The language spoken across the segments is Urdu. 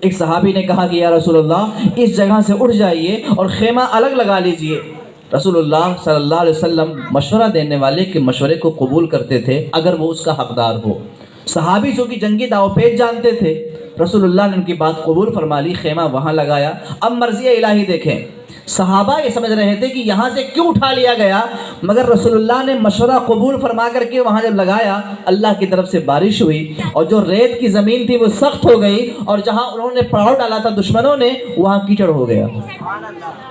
ایک صحابی نے کہا کہ یا رسول اللہ اس جگہ سے اٹھ جائیے اور خیمہ الگ لگا لیجئے۔ رسول اللہ صلی اللہ علیہ وسلم مشورہ دینے والے کے مشورے کو قبول کرتے تھے اگر وہ اس کا حقدار ہو۔ صحابی جو کہ جنگی داؤ پیچ جانتے تھے، رسول اللہ نے ان کی بات قبول فرما لی، خیمہ وہاں لگایا۔ اب مرضی الہی دیکھیں، صحابہ یہ سمجھ رہے تھے کہ یہاں سے کیوں اٹھا لیا گیا، مگر رسول اللہ نے مشورہ قبول فرما کر کے وہاں جب لگایا، اللہ کی طرف سے بارش ہوئی اور جو ریت کی زمین تھی وہ سخت ہو گئی، اور جہاں انہوں نے پڑاؤ ڈالا تھا دشمنوں نے وہاں کیچڑ ہو گیا۔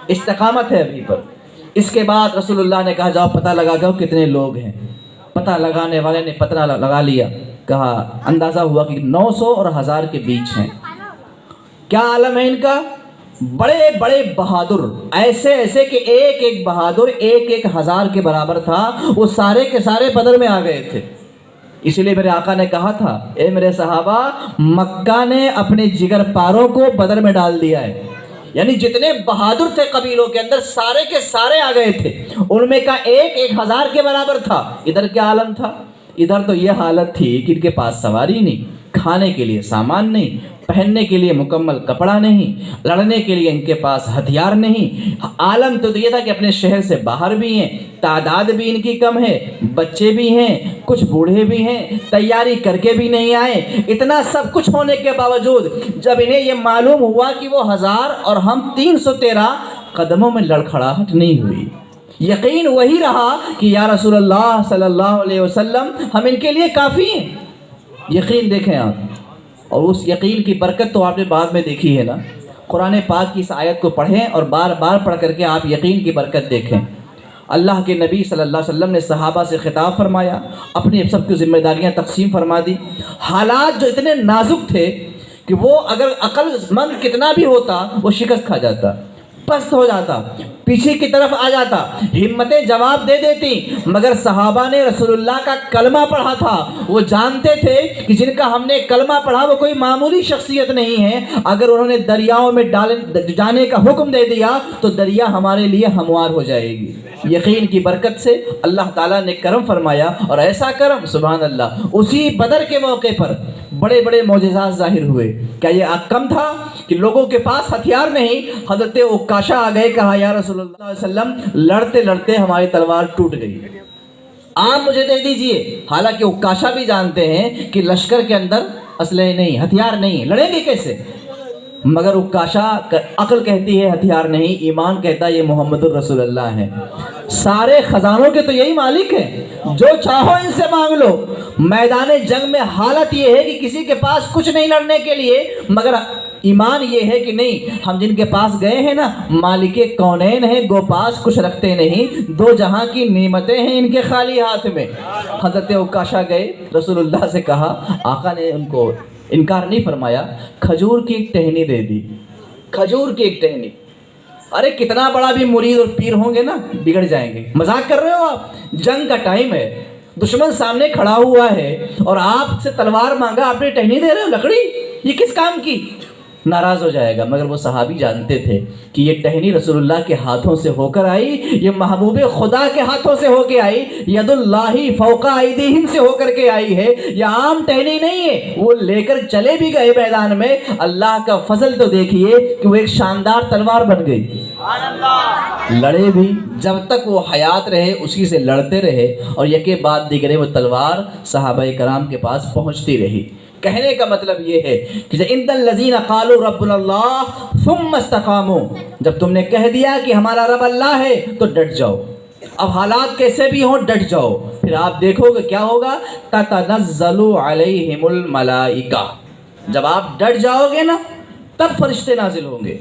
استقامت ہے ابھی پر۔ اس کے بعد رسول اللہ نے کہا جاؤ پتہ لگا گا کتنے لوگ ہیں۔ پتہ لگانے والے نے پتہ لگا لیا، کہا اندازہ ہوا کہ 900 اور 1000 کے بیچ ہیں۔ کیا عالم ہے ان کا؟ بڑے بڑے بہادر، ایسے ایسے کہ ایک ایک بہادر 1000 کے برابر تھا، وہ سارے کے سارے بدر میں آ گئے تھے۔ اسی لیے میرے آقا نے کہا تھا اے میرے صحابہ، مکہ نے اپنے جگر پاروں کو بدر میں ڈال دیا ہے، یعنی جتنے بہادر تھے قبیلوں کے اندر سارے کے سارے آ گئے تھے، ان میں کا 1000 کے برابر تھا۔ ادھر کیا عالم تھا؟ ادھر تو یہ حالت تھی کہ ان کے پاس سواری نہیں، کھانے کے لیے سامان نہیں، پہننے کے لیے مکمل کپڑا نہیں، لڑنے کے لیے ان کے پاس ہتھیار نہیں۔ عالم تو یہ تھا کہ اپنے شہر سے باہر بھی ہیں، تعداد بھی ان کی کم ہے، بچے بھی ہیں، کچھ بوڑھے بھی ہیں، تیاری کر کے بھی نہیں آئے۔ اتنا سب کچھ ہونے کے باوجود جب انہیں یہ معلوم ہوا کہ وہ 1000 اور ہم 313، قدموں میں لڑکھڑاہٹ نہیں ہوئی، یقین وہی رہا کہ یا رسول اللہ صلی اللہ علیہ وسلم ہم ان کے لیے کافی ہیں۔ یقین دیکھیں آپ، اور اس یقین کی برکت تو آپ نے بعد میں دیکھی ہے نا۔ قرآن پاک کی اس آیت کو پڑھیں اور بار بار پڑھ کر کے آپ یقین کی برکت دیکھیں۔ اللہ کے نبی صلی اللہ علیہ وسلم نے صحابہ سے خطاب فرمایا، اپنی سب کی ذمہ داریاں تقسیم فرما دی۔ حالات جو اتنے نازک تھے کہ وہ اگر عقل مند کتنا بھی ہوتا وہ شکست کھا جاتا، پست ہو جاتا، پیچھے کی طرف آ جاتا، ہمتیں جواب دے دیتی، مگر صحابہ نے رسول اللہ کا کلمہ پڑھا تھا۔ وہ جانتے تھے کہ جن کا ہم نے کلمہ پڑھا وہ کوئی معمولی شخصیت نہیں ہے، اگر انہوں نے دریاؤں میں جانے کا حکم دے دیا تو دریا ہمارے لیے ہموار ہو جائے گی۔ یقین کی برکت سے اللہ تعالیٰ نے کرم فرمایا، اور ایسا کرم سبحان اللہ، اسی بدر کے موقع پر بڑے بڑے معجزات ظاہر ہوئے۔ کیا یہ کم تھا کہ لوگوں کے پاس ہتھیار نہیں؟ حضرت عکاشہ آ گئے، کہا یا رسول اللہ علیہ وسلم لڑتے لڑتے ہماری تلوار ٹوٹ گئی، آپ مجھے دے دیجئے۔ حالانکہ عکاشہ بھی جانتے ہیں کہ لشکر کے اندر اسلحے نہیں، ہتھیار نہیں، لڑیں گے کیسے؟ مگر عکاشہ عقل کہتی ہے ہتھیار نہیں، ایمان کہتا ہے یہ محمد الرسول اللہ ہے۔ سارے خزانوں کے تو یہی مالک ہیں، جو چاہو ان سے مانگ لو۔ میدان جنگ میں حالت یہ ہے کہ کسی کے پاس کچھ نہیں لڑنے کے لیے، مگر ایمان یہ ہے کہ نہیں، ہم جن کے پاس گئے ہیں نا مالک کونین ہیں، گو پاس کچھ رکھتے نہیں، دو جہاں کی نعمتیں ہیں ان کے خالی ہاتھ میں۔ حضرت عکاشہ گئے، رسول اللہ سے کہا، آقا نے ان کو انکار نہیں فرمایا، کھجور کی ایک ٹہنی دے دی، کھجور کی ایک ٹہنی۔ ارے کتنا بڑا بھی مرید اور پیر ہوں گے نا بگڑ جائیں گے۔ مذاق کر رہے ہو آپ؟ جنگ کا ٹائم ہے، دشمن سامنے کھڑا ہوا ہے اور آپ سے تلوار مانگا، آپ نے ٹہنی دے رہے ہو، لکڑی، یہ کس کام کی؟ ناراض ہو جائے گا۔ مگر وہ صحابی جانتے تھے کہ یہ ٹہنی رسول اللہ کے ہاتھوں سے ہو کر آئی، یہ محبوب خدا کے ہاتھوں سے ہو کے آئی، ید اللہ فوق ایدیہم سے ہو کر کے آئی ہے، یہ عام ٹہنی نہیں ہے۔ وہ لے کر چلے بھی گئے میدان میں، اللہ کا فضل تو دیکھیے کہ وہ ایک شاندار تلوار بن گئی۔ لڑے بھی، جب تک وہ حیات رہے اسی سے لڑتے رہے، اور یکے بعد دیگرے وہ تلوار صحابہ کرام کے پاس پہنچتی رہی۔ کہنے کا مطلب یہ ہے کہ ان الذین قالوا ربنا اللہ ثم استقاموا، جب تم نے کہہ دیا کہ ہمارا رب اللہ ہے تو ڈٹ جاؤ، اب حالات کیسے بھی ہوں ڈٹ جاؤ، پھر آپ دیکھو گے کیا ہوگا، تتنزل علیہم الملائکہ، جب آپ ڈٹ جاؤ گے نا تب فرشتے نازل ہوں گے،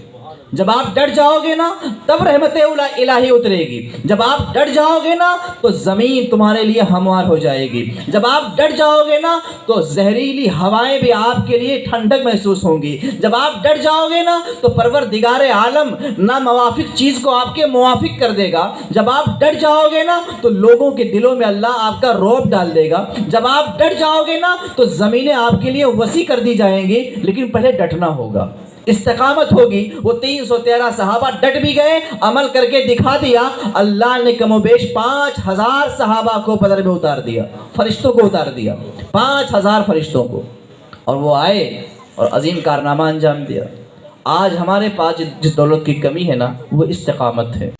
جب آپ ڈٹ جاؤ گے نا تب رحمت الہی اترے گی، جب آپ ڈٹ جاؤ گے نا تو زمین تمہارے لیے ہموار ہو جائے گی، جب آپ ڈٹ جاؤ گے نا تو زہریلی ہوائیں بھی آپ کے لیے ٹھنڈک محسوس ہوں گی، جب آپ ڈٹ جاؤ گے نا تو پروردگار عالم نہ موافق چیز کو آپ کے موافق کر دے گا، جب آپ ڈٹ جاؤ گے نا تو لوگوں کے دلوں میں اللہ آپ کا رعب ڈال دے گا، جب آپ ڈٹ جاؤ گے نا تو زمینیں آپ کے لیے وسیع کر دی جائیں گی، لیکن پہلے ڈٹنا ہوگا، استقامت ہوگی۔ وہ 313 صحابہ ڈٹ بھی گئے، عمل کر کے دکھا دیا، اللہ نے کم و بیش 5000 صحابہ کو بدر میں اتار دیا، فرشتوں کو اتار دیا، 5000 فرشتوں کو، اور وہ آئے اور عظیم کارنامہ انجام دیا۔ آج ہمارے پاس جس دولت کی کمی ہے نا وہ استقامت ہے۔